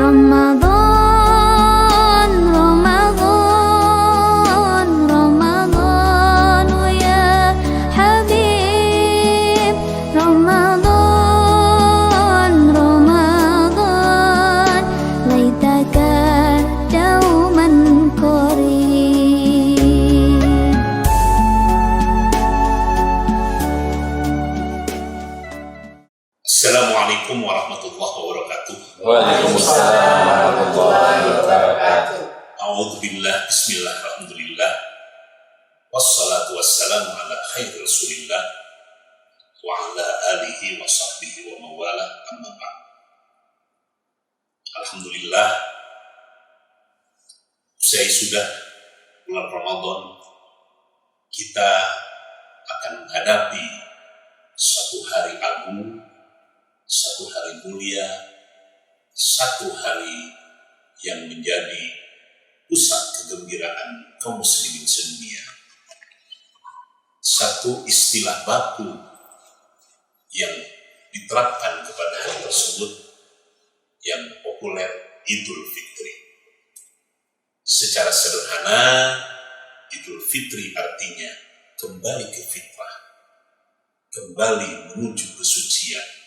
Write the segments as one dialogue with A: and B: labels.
A: رمضان رمضان رمضان يا حبيب رمضان رمضان ليتك دوما قريب.
B: Assalamualaikum warahmatullahi wabarakatuh.
C: Waalaikumsalam warahmatullahi wabarakatuh.
B: A'udzubillah, bismillah, alhamdulillah. Wassalatu wassalamu ala khairi rasulillah wa ala alihi wa sahbihi wa mawala amma ba'd. Alhamdulillah, usai sudah bulan Ramadan, kita akan menghadapi satu hari agung, satu hari mulia, satu hari yang menjadi pusat kegembiraan kaum muslimin sedunia. Satu istilah baku yang diterapkan kepada hari tersebut yang populer, Idul Fitri. Secara sederhana, Idul Fitri artinya kembali ke fitrah, kembali menuju kesucian,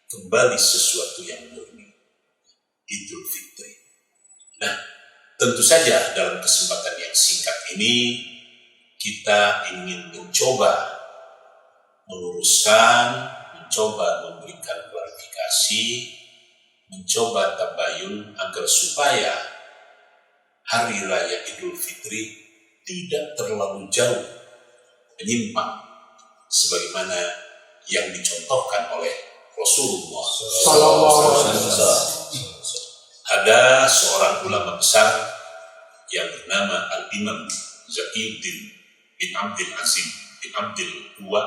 B: kembali sesuatu yang murni. Idul Fitri. Nah, tentu saja dalam kesempatan yang singkat ini kita ingin mencoba meluruskan, mencoba memberikan klarifikasi, mencoba tabayun agar supaya hari raya Idul Fitri tidak terlalu jauh menyimpang sebagaimana yang dicontohkan oleh Rasulullah SAW. Ada seorang ulama besar yang bernama Al-Imam Zakiyuddin bin Abdul Azim bin Abdul Huwa.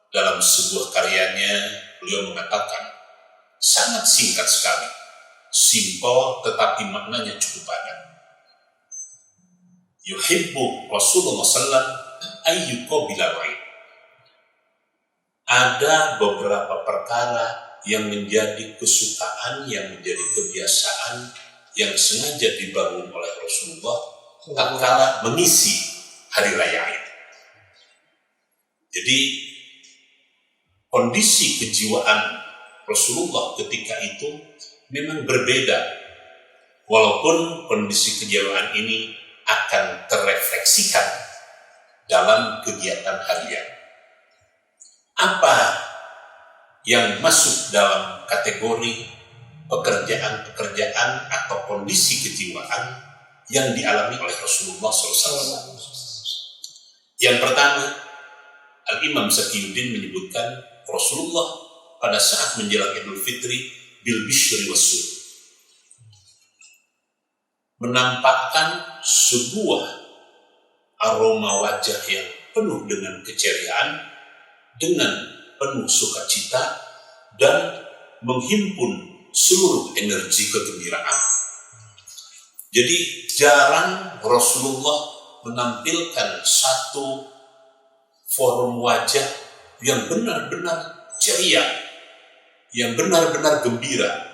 B: Dalam sebuah karyanya beliau mengatakan sangat singkat sekali, simpel tetapi maknanya cukup padat. Yuhibbu Rasulullah SAW ayyuqabila wa'id. Ada beberapa perkara yang menjadi kesukaan, yang menjadi kebiasaan, yang sengaja dibangun oleh Rasulullah tatkala mengisi hari raya itu. Jadi kondisi kejiwaan Rasulullah ketika itu memang berbeda, walaupun kondisi kejiwaan ini akan terrefleksikan dalam kegiatan harian. Apa yang masuk dalam kategori pekerjaan-pekerjaan atau kondisi kejiwaan yang dialami oleh Rasulullah SAW? Yang pertama, Al-Imam Zakiyuddin menyebutkan Rasulullah pada saat menjelang Idul Fitri bil bishri wasur, menampakkan sebuah aroma wajah yang penuh dengan keceriaan, dengan penuh sukacita, dan menghimpun seluruh energi kegembiraan. Jadi jarang Rasulullah menampilkan satu form wajah yang benar-benar ceria, yang benar-benar gembira.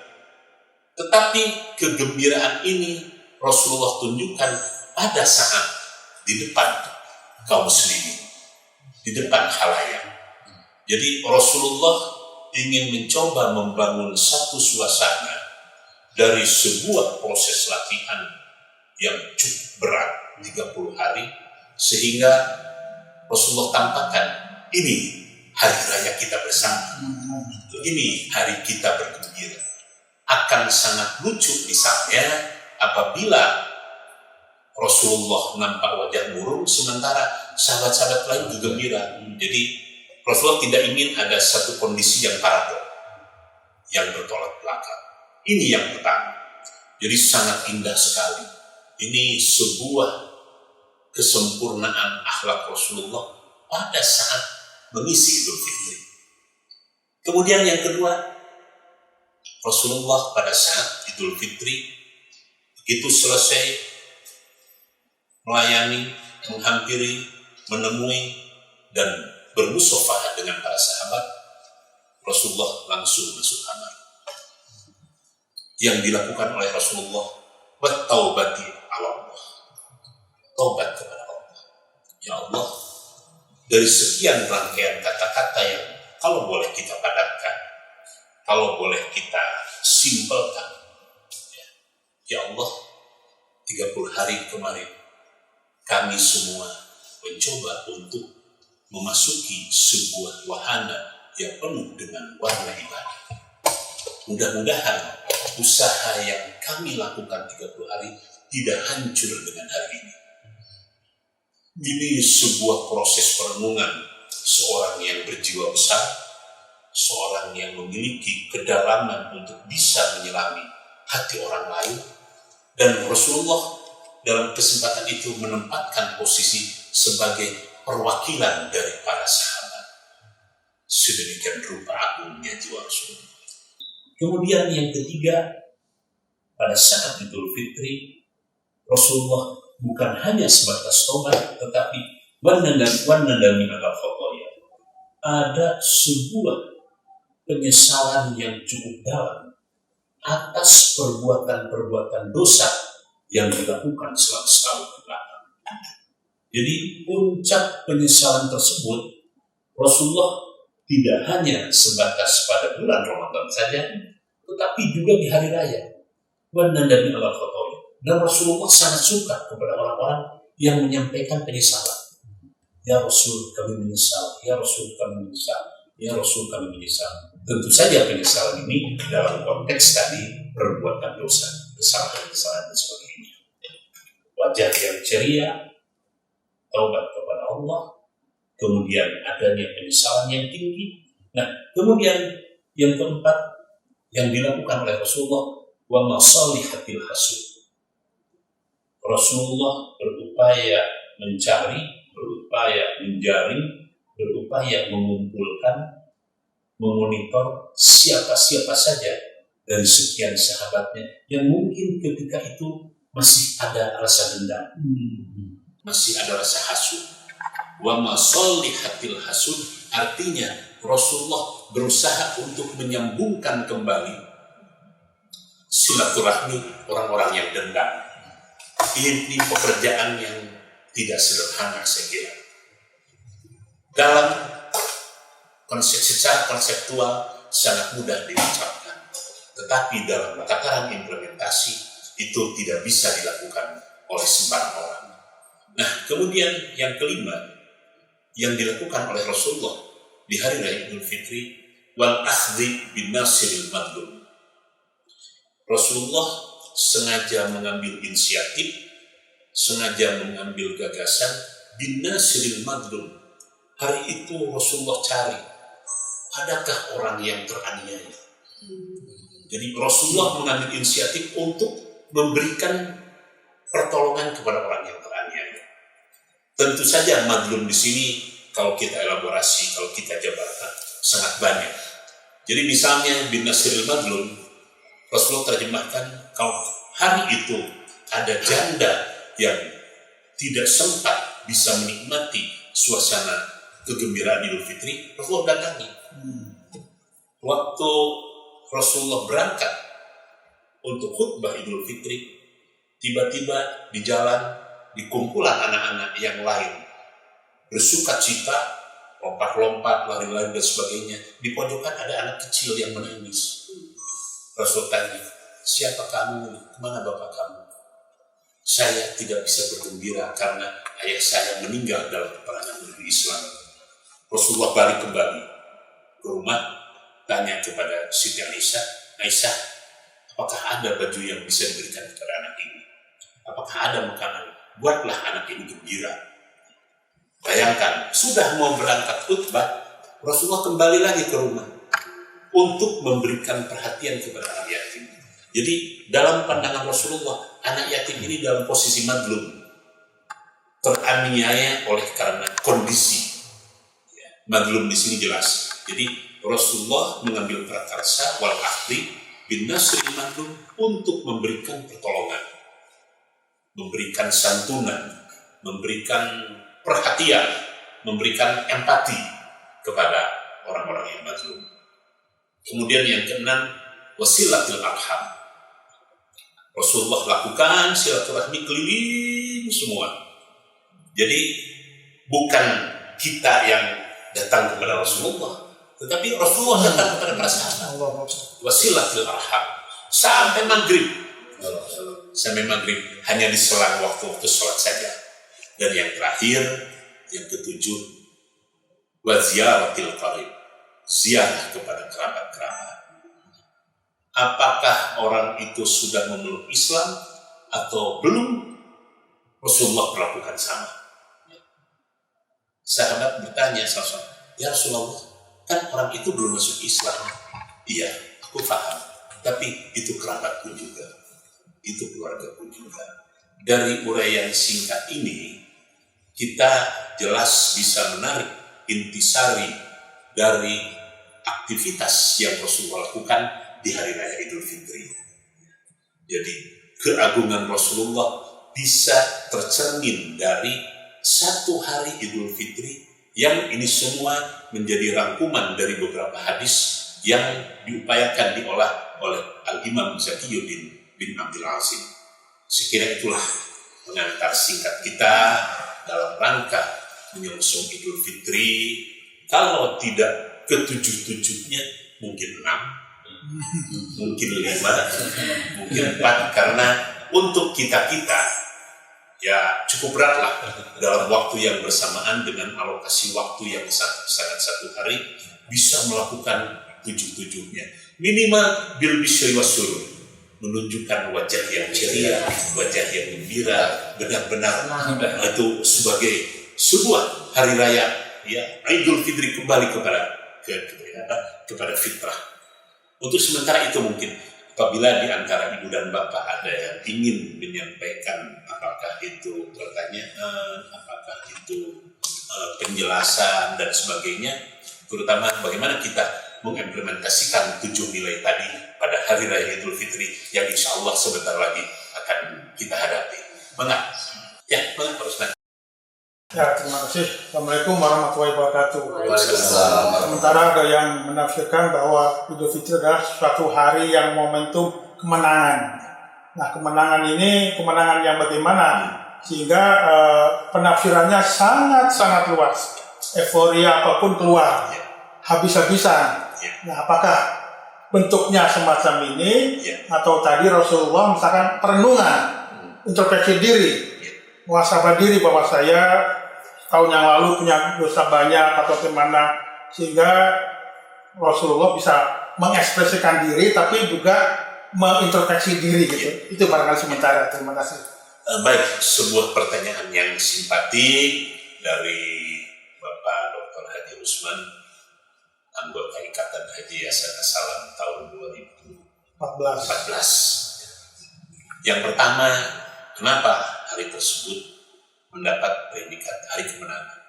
B: Tetapi kegembiraan ini Rasulullah tunjukkan pada saat di depan kaum muslimin, di depan khalayak. Jadi Rasulullah ingin mencoba membangun satu suasana dari sebuah proses latihan yang cukup berat 30 hari, sehingga Rasulullah tampakkan ini hari raya kita bersama, ini hari kita bergembira. Akan sangat lucu misalnya apabila Rasulullah nampak wajah murung sementara sahabat-sahabat lain juga gembira. Jadi Rasulullah tidak ingin ada satu kondisi yang paradok, yang bertolak belakang. Ini yang pertama. Jadi sangat indah sekali. Ini sebuah kesempurnaan akhlak Rasulullah pada saat mengisi Idul Fitri. Kemudian yang kedua, Rasulullah pada saat Idul Fitri begitu selesai melayani, menghampiri, menemui, dan bermusafahat dengan para sahabat, Rasulullah langsung masuk kamar. yang dilakukan oleh Rasulullah, wa taubati ala Allah, taubat kepada Allah. Ya Allah, dari sekian rangkaian kata-kata yang kalau boleh kita padatkan, kalau boleh kita simpelkan, ya Allah, 30 hari kemarin kami semua mencoba untuk memasuki sebuah wahana yang penuh dengan warna ibadah. Mudah-mudahan usaha yang kami lakukan 30 hari tidak hancur dengan hari ini. Ini sebuah proses perenungan seorang yang berjiwa besar, seorang yang memiliki kedalaman untuk bisa menyelami hati orang lain, dan Rasulullah dalam kesempatan itu menempatkan posisi sebagai perwakilan dari para sahabat. Sedemikian rupa agungnya jiwa Rasulullah. Kemudian yang ketiga, pada saat Idul Fitri, Rasulullah bukan hanya sebatas tobat, tetapi wanadami ala khotoya. Ada sebuah penyesalan yang cukup dalam atas perbuatan-perbuatan dosa yang dilakukan selama setahun ke belakang. Jadi puncak penyesalan tersebut Rasulullah tidak hanya sebatas pada bulan Ramadan saja, tetapi juga di hari raya. Wanadami ala khotoya. Dan Rasulullah sangat suka kepada orang-orang yang menyampaikan penyesalan. Ya Rasul, kami menyesal. Ya Rasul, kami menyesal. Ya Rasul, kami menyesal. Tentu saja penyesalan ini dalam konteks tadi perbuatan dosa, kesalahan-kesalahan dan sebagainya. Wajah yang ceria, taubat kepada Allah, kemudian adanya penyesalan yang tinggi. Nah, kemudian yang keempat yang dilakukan oleh Rasulullah, wa masalihatil hasud. Rasulullah berupaya mencari, berupaya menjaring, berupaya mengumpulkan, memonitor siapa-siapa saja dari sekian sahabatnya yang mungkin ketika itu masih ada rasa dendam, masih ada rasa hasud. Wa masalihatil hasud artinya Rasulullah berusaha untuk menyambungkan kembali silaturahmi orang-orang yang dendam. Ini pekerjaan yang tidak sederhana saya kira. Dalam secara konseptual sangat mudah diucapkan, tetapi dalam tataran implementasi itu tidak bisa dilakukan oleh sembarang orang. Nah, kemudian yang kelima yang dilakukan oleh Rasulullah di hari raya Idul Fitri, wal akhdhi bin nasiril madlum. Rasulullah sengaja mengambil inisiatif, sengaja mengambil gagasan bin nasiril madlum. Hari itu Rasulullah cari, adakah orang yang teraniaya? Jadi Rasulullah mengambil inisiatif untuk memberikan pertolongan kepada orang yang teraniaya. Tentu saja madlum di sini kalau kita elaborasi, kalau kita jabarkan sangat banyak. Jadi misalnya bin nasiril madlum, Rasulullah terjemahkan kalau hari itu ada janda yang tidak sempat bisa menikmati suasana kegembiraan Idul Fitri, Rasulullah datangi. Waktu Rasulullah berangkat untuk khutbah Idul Fitri, tiba-tiba di jalan, di kumpulan anak-anak yang lain bersuka cita, lompat-lompat, lari-lari dan sebagainya. Di pojokan ada anak kecil yang menangis. Rasul tanya, siapa kamu? Kemana bapak kamu? Saya tidak bisa bergembira karena ayah saya meninggal dalam peperangan negeri Islam. Rasulullah balik kembali ke rumah, tanya kepada Siti Aisyah, apakah ada baju yang bisa diberikan kepada anak ini? Apakah ada makanan? Buatlah anak ini gembira. Bayangkan, sudah mau berangkat khutbah, Rasulullah kembali lagi ke rumah untuk memberikan perhatian kepada anak yatim. Jadi dalam pandangan Rasulullah, anak yatim ini dalam posisi madlum, teraniaya oleh karena kondisi. Madlum di sini jelas. Jadi Rasulullah mengambil prakarsa wal akhdhi bin nasril madlum untuk memberikan pertolongan, memberikan santunan, memberikan perhatian, memberikan empati kepada orang-orang yang madlum. Kemudian yang keenam, wasilatul arham. Rasulullah lakukan silaturahmi keliling semua. Jadi bukan kita yang datang kepada Rasulullah, tetapi Rasulullah datang kepada para sahabat. Wasilatul arham sampai maghrib. Hanya di selang waktu-waktu sholat saja. Dan yang terakhir, yang ketujuh, wa ziyaratil qarib, ziarah kepada kerabat-kerabat. Apakah orang itu sudah memeluk Islam atau belum? Rasulullah melakukan sama. Sahabat bertanya sama, ya Rasulullah, kan orang itu belum masuk Islam. Iya, aku paham. Tapi itu kerabatku juga, itu keluargaku juga. Dari uraian singkat ini, kita jelas bisa menarik intisari dari aktivitas yang Rasulullah lakukan di hari raya Idul Fitri. Jadi keagungan Rasulullah bisa tercermin dari satu hari Idul Fitri yang ini semua menjadi rangkuman dari beberapa hadis yang diupayakan diolah oleh Al-Imam Zakiyuddin bin Abdul Aziz. Sekira itulah pengantar singkat kita dalam rangka menyongsong Idul Fitri. Kalau tidak ketujuh-tujuhnya, mungkin 6, mungkin 5, mungkin 4, karena untuk kita-kita ya cukup beratlah dalam waktu yang bersamaan dengan alokasi waktu yang sangat satu hari bisa melakukan tujuh-tujuhnya. Minimal bil bisyri wasurur, menunjukkan wajah yang ceria, wajah yang gembira, benar-benar itu sebagai sebuah hari raya ya Idul Fitri kembali kepada fitrah. Untuk sementara itu mungkin apabila di antara ibu dan bapak ada yang ingin menyampaikan apakah itu pertanyaan, apakah itu penjelasan dan sebagainya, terutama bagaimana kita mengimplementasikan 7 nilai tadi pada hari raya Idul Fitri yang insya Allah sebentar lagi akan kita hadapi. Mengapa? Ya, mengapa Pak Ustaz?
D: Ya, terima kasih. Assalamualaikum warahmatullahi wabarakatuh.
C: Waalaikumsalam.
D: Sementara ada yang menafsirkan bahwa Idul Fitri adalah suatu hari yang momentum kemenangan. Nah, kemenangan ini kemenangan yang bagaimana? Sehingga penafsirannya sangat-sangat luas. Euforia apapun keluar, habis-habisan. Nah, apakah bentuknya semacam ini atau tadi Rasulullah misalkan perenungan, introspeksi diri, muhasabah diri bahwa saya tahun yang lalu punya dosa banyak atau bagaimana, sehingga Rasulullah bisa mengekspresikan diri tapi juga mengintrospeksi diri gitu. Itu barangkali sementara. Terima kasih.
B: Baik, sebuah pertanyaan yang simpatik dari Bapak Dr. Haji Usman, anggota Ikatan Haji Yayasan As-Salam tahun 2014. Yang pertama, kenapa hari tersebut mendapat predikat hari kemenangan?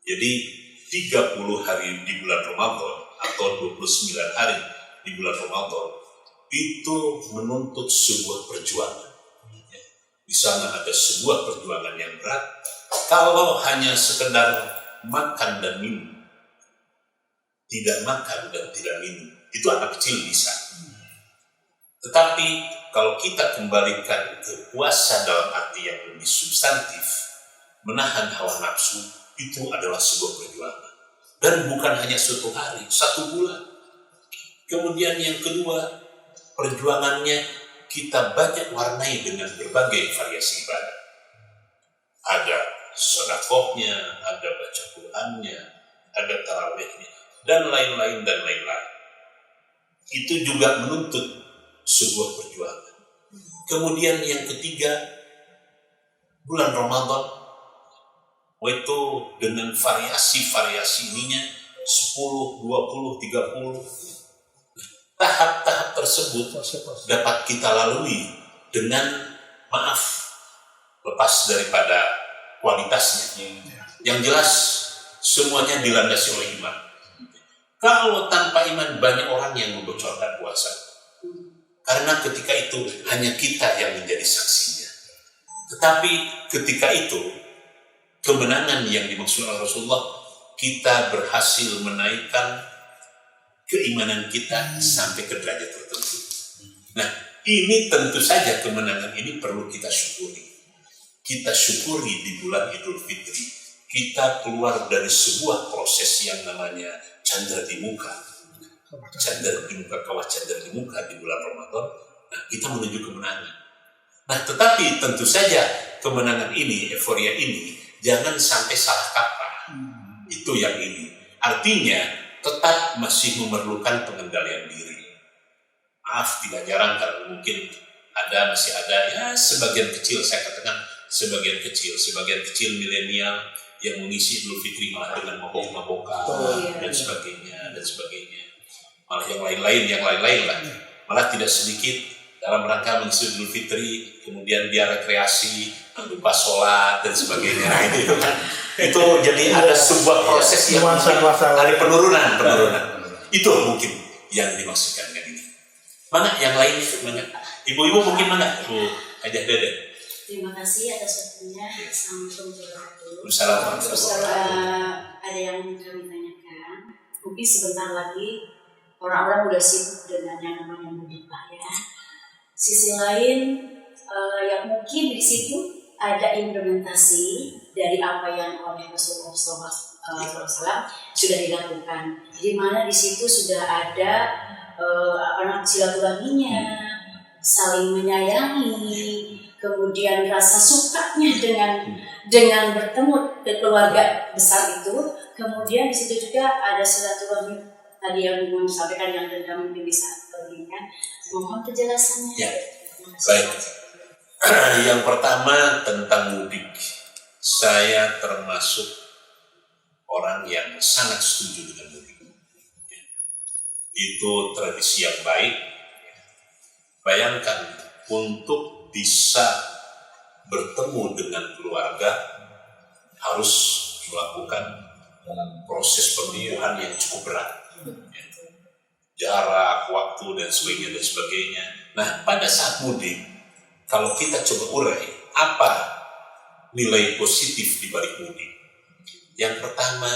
B: Jadi 30 hari di bulan Ramadan atau 29 hari di bulan Ramadan itu menuntut sebuah perjuangan. Di sana ada sebuah perjuangan yang berat. Kalau hanya sekedar makan dan minum, tidak makan dan tidak minum, itu anak kecil bisa. Tetapi kalau kita kembalikan ke puasa dalam arti yang lebih substantif, menahan hawa nafsu, itu adalah sebuah perjuangan. Dan bukan hanya suatu hari, 1 bulan. Kemudian yang kedua, perjuangannya kita banyak warnai dengan berbagai variasi ibadah. Ada sedekahnya, ada baca Qur'annya, ada tarawihnya, dan lain-lain. Itu juga menuntut sebuah perjuangan. Kemudian yang ketiga, bulan Ramadan itu dengan variasi ininya 10, 20, 30. Tahap-tahap tersebut dapat kita lalui dengan lepas daripada kualitasnya. Yang jelas semuanya dilandasi oleh iman. Kalau tanpa iman banyak orang yang membocorkan puasa. Karena ketika itu hanya kita yang menjadi saksinya. Tetapi ketika itu kemenangan yang dimaksud oleh Rasulullah, kita berhasil menaikkan keimanan kita sampai ke derajat tertentu. Nah, ini tentu saja kemenangan ini perlu kita syukuri. Kita syukuri di bulan Idul Fitri. Kita keluar dari sebuah proses yang namanya candra di muka. Candra di muka, kawah candra di muka di bulan Ramadan. Nah, kita menuju kemenangan. Nah, tetapi tentu saja kemenangan ini, euforia ini, jangan sampai salah kaprah. Itu yang ini. Artinya, tetap masih memerlukan pengendalian diri. Maaf, tidak jarang karena mungkin masih ada ya sebagian kecil, saya katakan sebagian kecil milenial yang mengisi Idul Fitri malah dengan mabok-mabokan dan sebagainya. Malah yang lain-lain lah. Malah tidak sedikit dalam rangka mengisi Idul Fitri, kemudian dia rekreasi, lupa sholat dan sebagainya. Nah, itu jadi ada sebuah proses yang ada penurunan. Itu mungkin yang dimaksudkan dengan ini. Mana yang lain? Mana? Ibu-ibu mungkin mana? Bu Hajah Dede.
E: Terima kasih atas waktunya. Assalamualaikum warahmatullahi
B: Wabarakatuh.
E: Terus ada yang kami tanyakan, mungkin sebentar lagi orang-orang udah sibuk dengan yang namanya mudik Pak ya. Sisi lain yang mungkin di situ ada implementasi dari apa yang oleh Rasulullah SAW sudah dilakukan. Di mana di situ sudah ada silaturahminya, saling menyayangi, kemudian rasa sukanya dengan bertemu ke keluarga besar itu. Kemudian di situ juga ada silaturahmi tadi yang Ibu sampaikan yang Anda mungkin bisa berikan. Mohon penjelasannya.
B: Ya, baik. Yang pertama tentang mudik. Saya termasuk orang yang sangat setuju dengan mudik. Itu tradisi yang baik. Bayangkan untuk bisa bertemu dengan keluarga harus melakukan proses pemilihan yang cukup berat. Jarak, waktu, dan sebagainya. Nah, pada saat mudik, kalau kita coba urai, apa nilai positif di balik mudik? Yang pertama,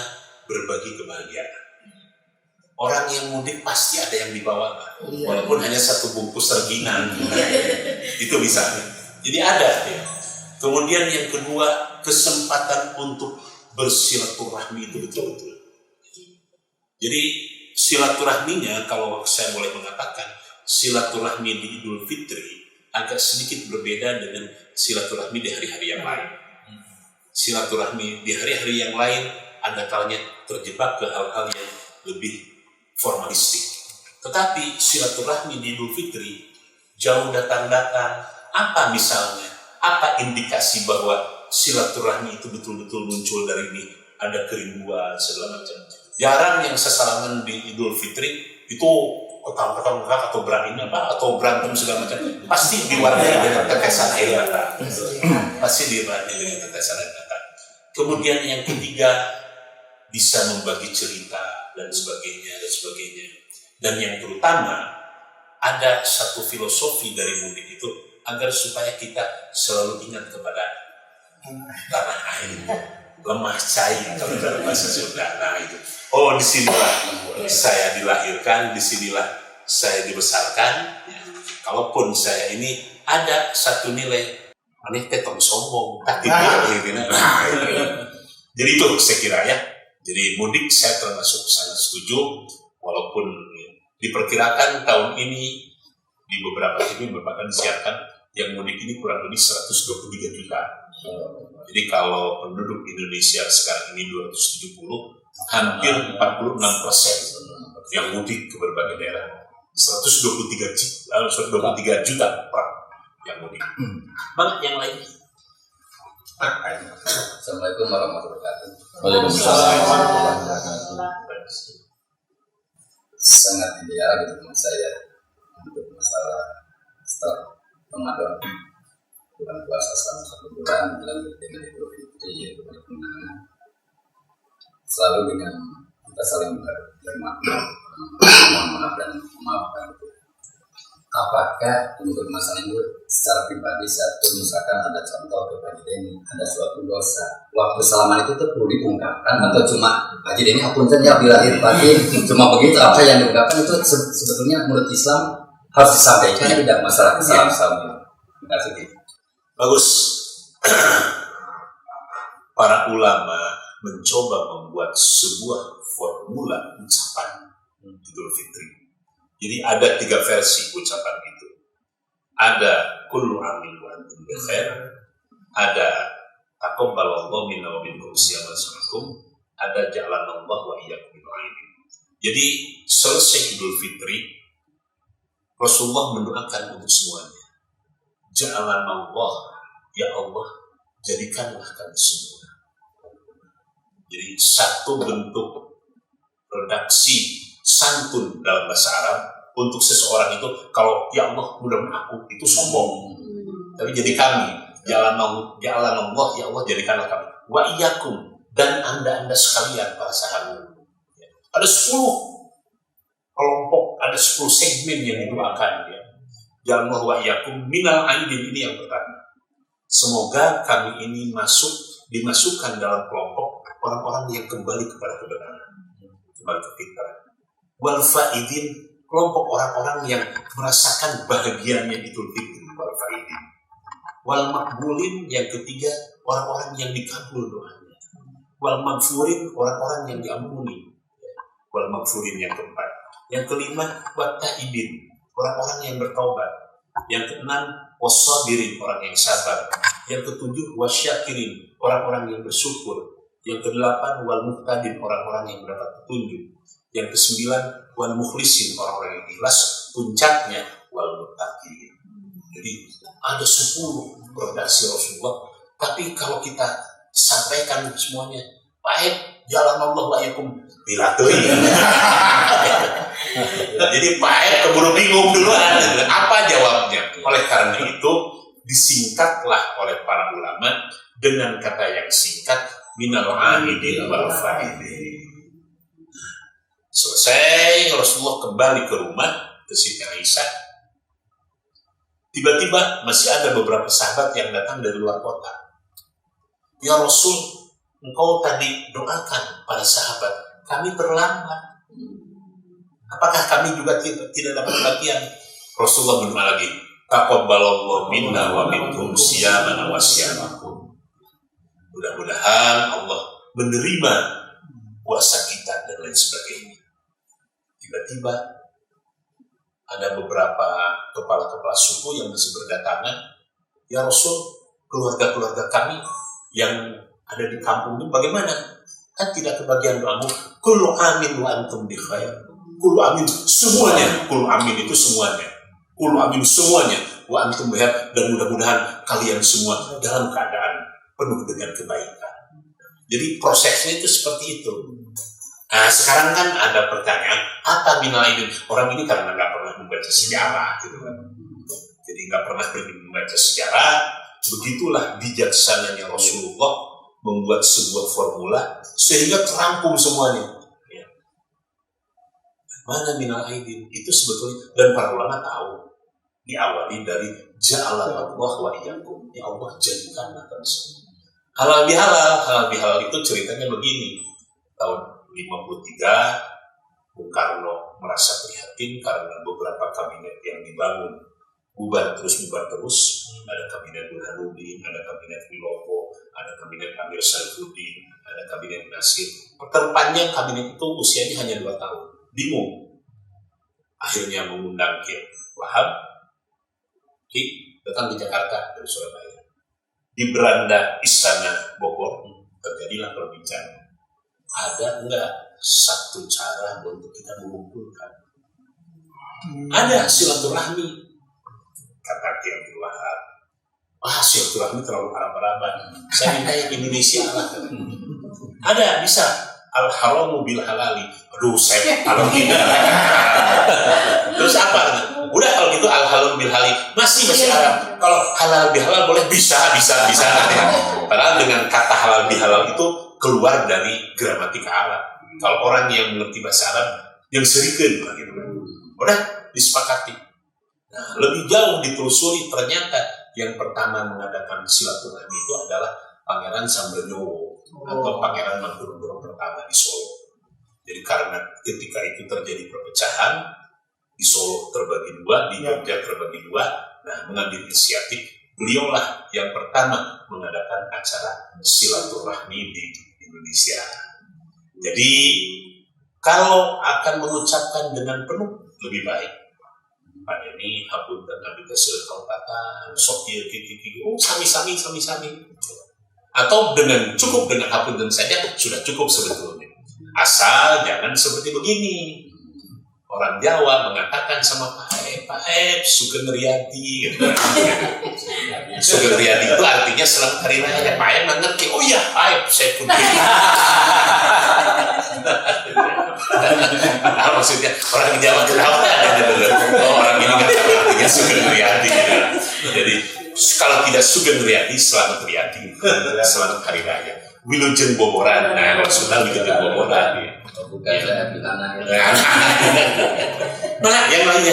B: berbagi kebahagiaan. Orang yang mudik pasti ada yang dibawa, walaupun hanya satu bungkus rengginang. Itu misalnya. Jadi ada. Ya. Kemudian yang kedua, kesempatan untuk bersilaturahmi itu betul-betul. Jadi silaturahminya, kalau saya boleh mengatakan, silaturahmi di Idul Fitri agak sedikit berbeda dengan silaturahmi di hari-hari yang lain. Silaturahmi di hari-hari yang lain ada kalanya terjebak ke hal-hal yang lebih formalistik. Tetapi silaturahmi di Idul Fitri jauh datang-datang. Apa misalnya? Apa indikasi bahwa silaturahmi itu betul-betul muncul dari ini? Ada kerinduan segala macam. Jarang yang sesalaman di Idul Fitri itu ketang-ketang atau berantem segala macam. Pasti diwarnai dengan tetesan air mata. Kemudian yang ketiga, bisa membagi cerita dan sebagainya. Dan yang terutama, ada satu filosofi dari mudik itu agar supaya kita selalu ingat kepada tanah air, lemah cair kalau dalam bahasa Sunda. Nah itu. Oh, disinilah saya dilahirkan, disinilah saya dibesarkan. Ya. Kalaupun saya ini ada satu nilai, aneh ketong sombong, Jadi itu saya kira ya. Jadi mudik saya termasuk sangat setuju, walaupun diperkirakan tahun ini di beberapa TV merupakan disiarkan yang mudik ini kurang lebih 123 juta. Jadi kalau penduduk Indonesia sekarang ini 270, hampir 46% yang mudik ke berbagai daerah. 123 juta orang yang mudik. Mana yang lain?
C: Assalamualaikum warahmatullahi wabarakatuh.
F: Waalaikumsalam warahmatullahi wabarakatuh.
C: Sangat ideal gitu menurut saya untuk masalah stok Ramadan, bulan puasa selama 1 bulan dilanjut dengan Idul Fitri, yaitu kemenangan. Selalu dengan kita saling bermakna, maaf dan memaafkan. Apakah untuk masalah itu secara pribadi satu misalkan ada contoh kepada ini ada suatu dosa, waktu salaman itu tuh perlu diungkapkan atau cuma Haji Deni apunten ya bila lahir batin cuma begitu apa yang diungkapkan itu sebetulnya menurut Islam harus disampaikan tidak masalah kesalahan. Terima kasih.
B: Bagus. Para ulama mencoba membuat sebuah formula ucapan Idul Fitri. Jadi ada 3 versi ucapan itu. Ada kullu amin wa antum bi khair, ada taqabbalallahu minna wa minkum siyaman sanakum, ada ja'alanallahu wa iyyakum min aidin. Jadi selesai Idul Fitri, Rasulullah mendoakan untuk semuanya. Ja'alanallah, ya Allah, jadikanlah kami semua. Jadi satu bentuk redaksi santun dalam bahasa Arab untuk seseorang itu, kalau ya Allah mudah-mudahan aku, itu sombong. Tapi jadi kami, ja'alanallah, ya Allah jadikanlah kami. Wa iyyakum, dan anda sekalian para sahabat. Ada 10 kelompok, ada 10 segmen yang didoakan ya. Ja'alanallah wa iyyakum minal aidin, ini yang pertama. Semoga kami ini dimasukkan dalam kelompok orang-orang yang kembali kepada kebenaran, kembali ke fitrah. Wal faidin, kelompok orang-orang yang merasakan bahagianya Idul Fitri, wal faidin. Wal makbulin, yang ketiga, orang-orang yang dikabul doanya. Wal maghfurin, orang-orang yang diampuni. Wal maghfurin yang keempat. Yang kelima, wat taibin, orang-orang yang bertaubat. Yang keenam, wasabirin, orang yang sabar. Yang ketujuh, wasyakirin, orang-orang yang bersyukur. Yang kedelapan, wal muhtadin, orang-orang yang mendapat petunjuk. Yang kesembilan, wal mukhlisin, orang-orang yang ikhlas. Puncaknya, wal muttaqin. Jadi ada 10 redaksi Rasulullah. Tapi kalau kita sampaikan semuanya, baik, jalan Allah wa yakum bila jadi baik, keburu bingung duluan. Apa jawabnya? Oleh karena itu disingkatlah oleh para ulama dengan kata yang singkat, minal aidin wal faidin. Selesai Rasulullah kembali ke rumah, ke Siti Aisyah. Tiba-tiba masih ada beberapa sahabat yang datang dari luar kota. Ya Rasul, engkau tadi doakan para sahabat, kami terlambat. Apakah kami juga tidak dapat bagian? Rasulullah berdoa lagi, taqabbalallahu minna wa minkum siyamana wa siyamakum. Mudah-mudahan Allah menerima puasa kita dan lain sebagainya. Tiba-tiba ada beberapa kepala-kepala suku yang masih berdatangan. Ya Rasul, keluarga-keluarga kami yang ada di kampung ini bagaimana? Kan tidak kebagian doamu. Kullu amin wa antum bi khair. Kullu amin semuanya. Kullu amin itu semuanya. Kullu amin semuanya. Wa antum bi khair, dan mudah-mudahan kalian semua dalam keadaan penuh dengan kebaikan. Jadi prosesnya itu seperti itu. Nah, sekarang kan ada pertanyaan, apa minal aidin? Orang ini karena nggak pernah membaca sejarah, gitu kan? Jadi nggak pernah membaca sejarah. Begitulah bijaksananya Rasulullah membuat sebuah formula sehingga terangkum semuanya. Ya. Mana minal aidin? Itu sebetulnya, dan para ulama tahu, diawali dari ja'alallahu wa iyyakum. Ya Allah, jadikanlah kami semua. Halal bihalal itu ceritanya begini. Tahun 53, Bung Karno merasa prihatin karena beberapa kabinet yang dibangun bubar terus. Ada kabinet Burhanuddin, ada kabinet Wilopo, ada kabinet Amir Saifuddin, ada kabinet Nasir. Terpanjang kabinet itu usianya hanya 2 tahun. Bingung. Akhirnya mengundang Kiai Wahab. Ki datang di Jakarta dari Surabaya. Di beranda Istana Bogor terjadilah perbincangan. Ada enggak satu cara untuk kita mengumpulkan? Ada silaturahmi. Kata Kiai Abdul Wahab, silaturahmi terlalu arab-araban. Saya minta yang Indonesia lah. Ada, bisa. Al-haramu bil halali. Aduh, saya kalau tidak. Terus apa? Udah kalau gitu al-halal bil halali. Masih Arab. Kalau halal bil halal boleh bisa. Padahal dengan kata halal bil halal itu keluar dari gramatika Arab. Kalau orang yang mengerti bahasa Arab, yang serikan gitu. Udah disepakati. Nah, lebih jauh ditelusuri, ternyata yang pertama mengadakan silaturahmi itu adalah Pangeran Sambrono atau Pangeran Mangkunegoro pertama di Solo. Jadi karena ketika itu terjadi perpecahan, di Solo terbagi dua, di Jogja terbagi dua. Nah, mengambil inisiatif, beliaulah yang pertama mengadakan acara silaturahmi di Indonesia. Jadi kalau akan mengucapkan dengan penuh, lebih baik Pak Denny, hapunten abdi kesel kaupatan, sopir kiki, sami-sami. Atau cukup dengan hapunten saja sudah cukup sebetulnya. Asal jangan seperti begini. Orang Jawa mengatakan sama Pak Ep, Sugeng Riyadi gitu. Sugeng Riyadi itu artinya selamat hari raya. Pak Ep mengerti, oh iya Pak Ep, saya pun nah, maksudnya orang Jawa tahu ada dulu. Orang ini nggak tahu artinya Sugeng Riyadi. Jadi kalau tidak Sugeng Riyadi, selamat Riyadi, selamat hari raya. Wilujeng Boboran, nah maksudnya Wilujeng Boboran.
C: Bukan saya di tanah.
B: Nah, yang lainnya.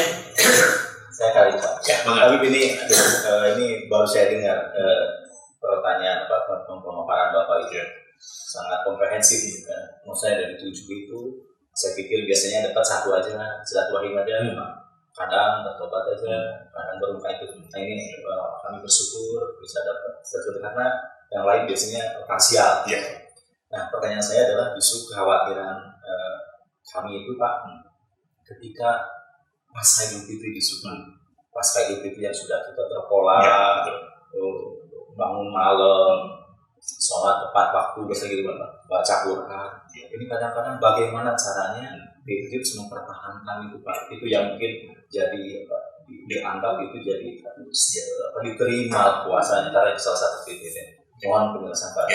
G: Saya kali Pak.
B: Ya,
G: Tapi ini baru saya dengar pertanyaan pemaparan Bapak itu sangat komprehensif. Menurut saya dari 7 itu, saya pikir biasanya dapat 1 aja, silaturahim aja. Kadang bertobat aja, kadang berbuka itu. Nah ini kami bersyukur bisa dapat sesuatu karena yang lain biasanya parsial.
B: Ya.
G: Nah pertanyaan saya adalah justru kekhawatiran kami itu Pak, ketika pasca Idul Fitri pasca Idul Fitri yang sudah kita terpola, bangun malam, sholat tepat waktu, biasa gitu Pak, baca Quran. Ini kadang-kadang bagaimana caranya kita bisa mempertahankan itu Pak? Itu yang mungkin jadi dianggap itu jadi diterima puasanya karena salah satu kriteria. Mohon penjelasan Pak.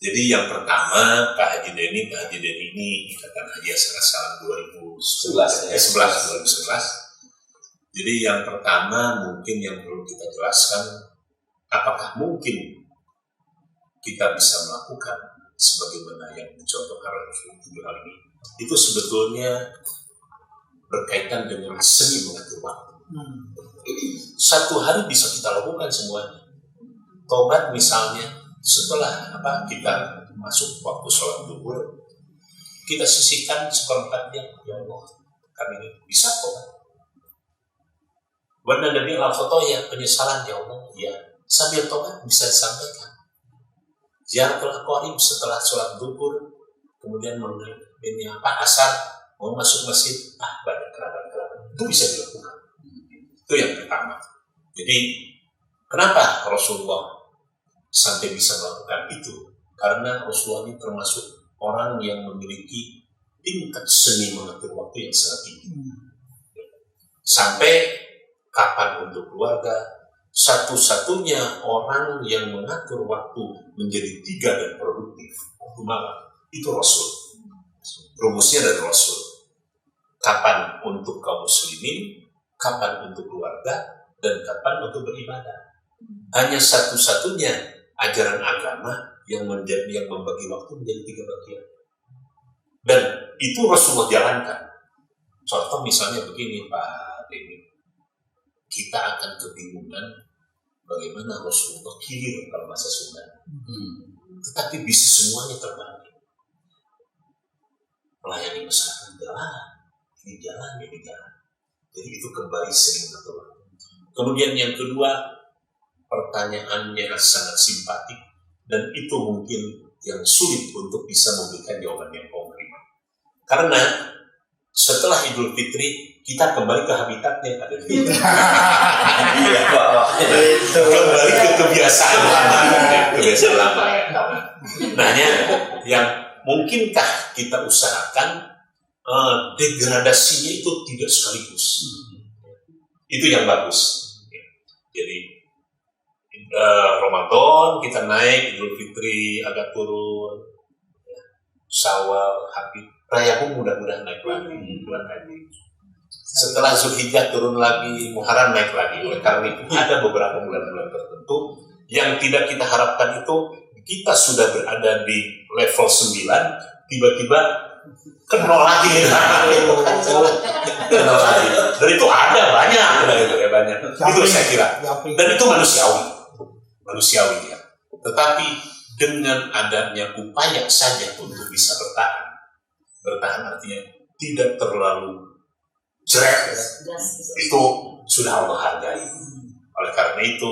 B: Jadi yang pertama Pak Haji Denny ini ikatan haji asal salam 2011. Jadi yang pertama mungkin yang perlu kita jelaskan, apakah mungkin kita bisa melakukan sebagaimana yang dicontohkan oleh hal ini? Itu sebetulnya berkaitan dengan seni mengatur waktu. 1 hari bisa kita lakukan semuanya. Tobat misalnya, setelah kita masuk waktu sholat zuhur, kita sisihkan 1/4 jam, ya Allah, kami ini bisa tobat. Benar Nabi al-Khotoya, penyesalan ya Allah, ya sambil tobat bisa disampaikan. Ziaratul aqarib setelah sholat zuhur, kemudian ini asar mau masuk masjid, banyak kerabat itu bisa dilakukan. Itu yang pertama. Jadi kenapa Rasulullah sampai bisa melakukan itu? Karena Rasulullah ini termasuk orang yang memiliki tingkat seni mengatur waktu yang sangat tinggi. Sampai kapan untuk keluarga, satu-satunya orang yang mengatur waktu menjadi 3 dan produktif waktu malam itu Rasul. Rumusnya dari Rasul. Kapan untuk kaum muslimin, kapan untuk keluarga, dan kapan untuk beribadah. Hanya satu-satunya ajaran agama yang membagi waktu menjadi 3 bagian. Dan itu Rasulullah jalankan. Contoh misalnya begini Pak Denny, kita akan kebingungan bagaimana Rasulullah kilir pada masa Sunnah. Tetapi bisa semuanya terbagi. Melayani masyarakat ini jalan. Jadi itu kembali sering berdoa. Kemudian yang kedua, pertanyaannya sangat simpatik dan itu mungkin yang sulit untuk bisa memberikan jawaban yang konkret. Karena setelah Idul Fitri kita kembali ke habitatnya pada kembali ke kebiasaan lama. Nanya yang mungkinkah kita usahakan degradasinya itu tidak sekaligus. Itu yang bagus. Jadi Ramadan kita naik, Idul Fitri agak turun, Syawal, Habib, Raya pun mudah-mudahan naik lagi, bulan haji. Setelah Zulhijjah turun lagi, Muharram naik lagi. Oleh karena itu ada beberapa bulan-bulan tertentu yang tidak kita harapkan itu kita sudah berada di level 9, tiba-tiba kenal lagi. Dan itu ada banyak. Itu saya kira. Dan itu manusiawi ya. Tetapi dengan adanya upaya saja untuk bisa bertahan artinya tidak terlalu jeret, itu sudah Allah hargai. Oleh karena itu,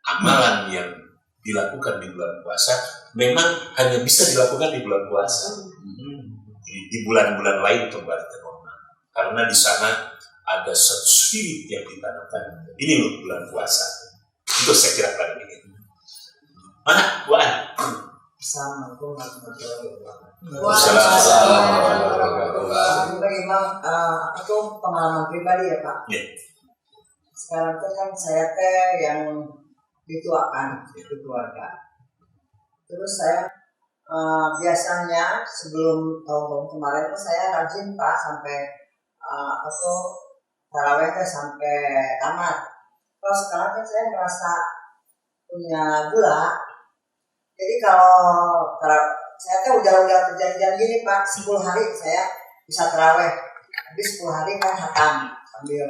B: amalan yang dilakukan di bulan puasa memang hanya bisa dilakukan di bulan puasa. Di bulan-bulan lain kembali ke normal. Karena di sana ada satu spirit yang ditanamkan. Ini loh bulan puasa. Itu saya kira pada ini. Mana, Bu An?
H: Assalamualaikum warahmatullahi wabarakatuh.
C: Memang itu pengalaman pribadi ya Pak. Sekarang tuh kan saya yang dituakan di keluarga. Terus saya biasanya sebelum tahun-tahun kemarin tuh saya rajin Pak sampai taraweh sampai tamat. Kalau sekarang kan saya merasa punya gula. Jadi kalau saya tuh udah perjanjian gini Pak, 10 hari saya bisa taraweh, habis 10 hari kan hatam sambil.